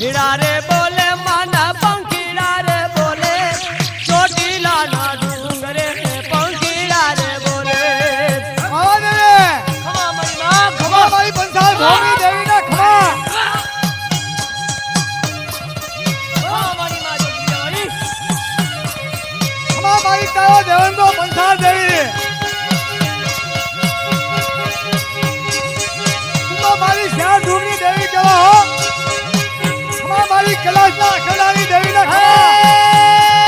पंखीड़ा रे बोले माना पंखीड़ा रे बोले चोटीला ना डूंगरे पंखीड़ा रे बोले खमा मारी मां खमा मारी पंसाल भूमि देवी ना खमा मारी मां देवी खमा मारी तारा देवन को पंसाल देवी खमा मारी श्याम ढूंढनी देवी कहो खमा मारी कैलाश ना खंडानी देवी ना खमा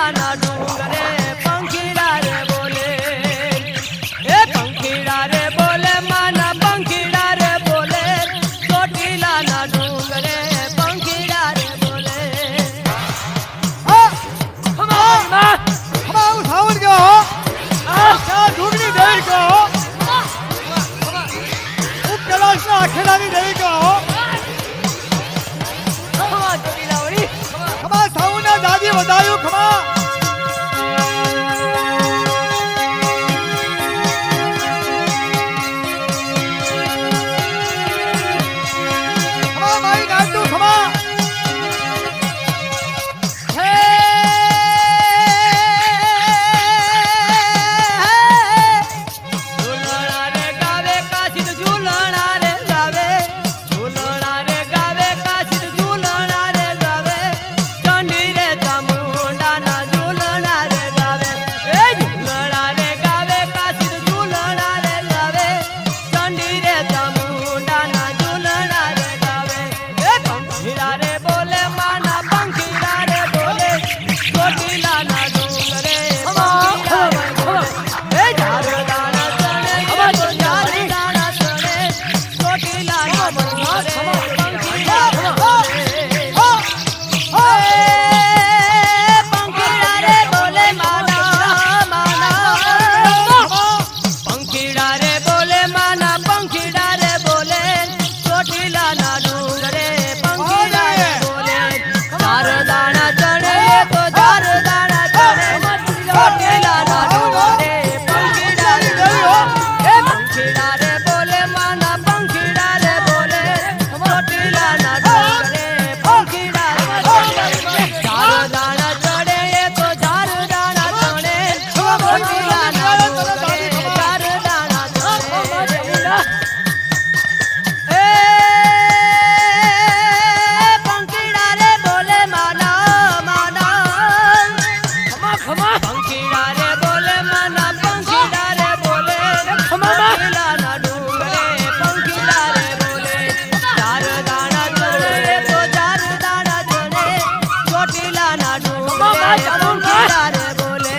ચોટીલાના ડુંગરે પંખીડા રે બોલે એ પંખીડા રે બોલે માના પંખીડા રે બોલે ચોટીલાના ડુંગરે પંખીડા રે બોલે હા ખમા માં ખમા હું સાવર ગયો હો આ ઢુંગની દેવી ગયો હો હું કૈલાસના અખેડાની દેવી ગયો હો ખમા ચોટીલાવડી ખમા સાઉના દાદી વધાયું ખમા ખમા મારી નાટુ ખમા હે ઝૂલણા રે ગાવે કાશી ઝૂલણા રે ગાવે ઝૂલણા રે ગાવે કાશી ઝૂલણા રે ગાવે ચંડી રે ચામુંડાના ઝૂલણા રે ગાવે એ ઝૂલણા રે ગાવે કાશી ઝૂલણા રે ગાવે ચંડી રે ચામુંડાના ઝૂલણા રે ગાવે એ પંખીડા રે બોલે માના પંખીડા રે બોલે ચોટીલાના ડુંગરે પંખીડા રે બોલે એ ઝારદાણા ચણે તો ઝારદાણા ચણે ચોટીલાના ડુંગરે પંખીડા રે બોલે પંખીડા રે બોલે માના પંખીડા રે બોલે માના પંખીડા રે બોલે ચોટીલાના ડુંગરે પંખીડા રે બોલે ઝારદાણા ચણે તો ઝારદાણા ચણે ચોટીલાના ડુંગરે પંખીડા રે બોલે એ પંખીડા રે બોલે માના પંખીડા રે બોલે ચોટીલાના ડુંગરે પંખીડા રે બોલે ઝારદાણા ચડે તો ઝારદાણા ચડે ચોટીલાના ડુંગરે ઝારદાણા ચડે એ પંખીડા રે બોલે માના ખમા પંખીડા રે બોલે માના પંખીડા રે બોલે ચોટીલાના ડુંગરે પંખીડા રે બોલે ઝારદાણા ચડે તો ઝારદાણા ચડે ચોટીલાના ડુંગરે પંખીડા રે બોલે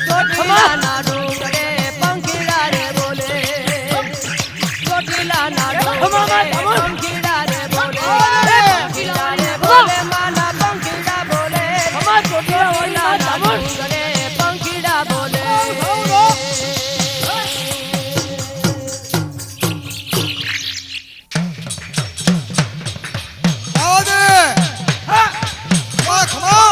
ચોટીલાના ડુંગરે પંખીડા રે બોલે ચોટીલાના ડુંગરે પંખીડા રે બોલે પંખીડા રે બોલે માના પંખીડા બોલે ચોટીલાના ડુંગરે પંખીડા બોલે આવો દે હા ખમા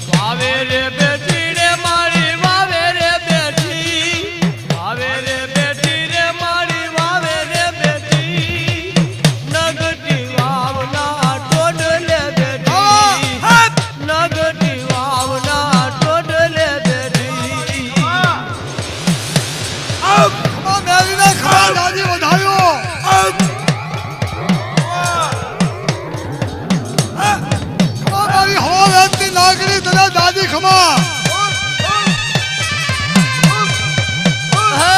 વાવે રે બેટી રે મારી વાવે રે બેટી વાવે રે બેટી રે મારી વાવે રે બેટી નગટી વાવના ટોડલે બેટી નગટી વાવના ટોડલે બેટી ખમા મેરીના ખમા દાદી વધાયો ખમા મારી હવા વેચતી નાગરી તને દાદી ખમા હે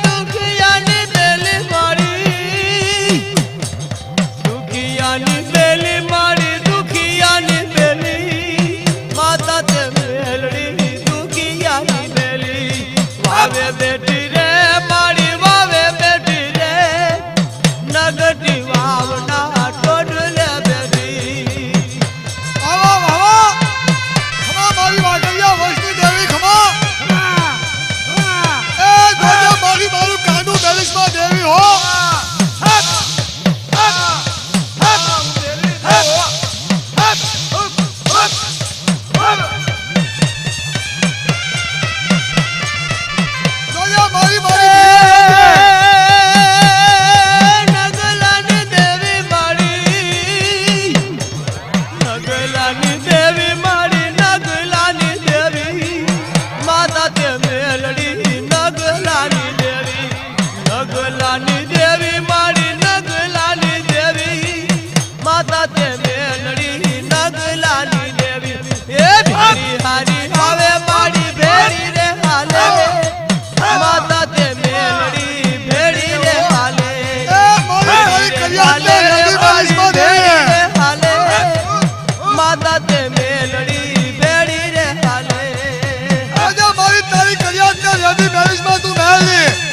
દુખિયાની બેલી મારી દુખિયાની બેલી મારી દુખિયાની બેલી માતા તે મેલડી દુખિયાની બેલી વાવે બેટી રે મારી વાવે બેટી રે નગટી વાવના ટોડલે બેટી આવો આવો ખમા મારી વાગડિયા વૈષ્ણવી દેવી ખમા એ જોજે મારી મારું કાંડું દલિશમાં દેવી હો જોજે મારી નગલાની દેવી મારી નગલાની દેવી મારી નગલાની દેવી માતા તે મેલડી નગલાની દેવી નગલાની દેવી મારી નગલાની દેવી માતા તે મેલડી નગલાની દેવી એ ભેરી હારી આવે મારી ભેરી રે હાલે માતા તે મેલડી ભેડી રે હાલે એ મારી કલ્યાણ દેવી દલિશમાં દેવી નથી મેળવીશમાં તું મેળવી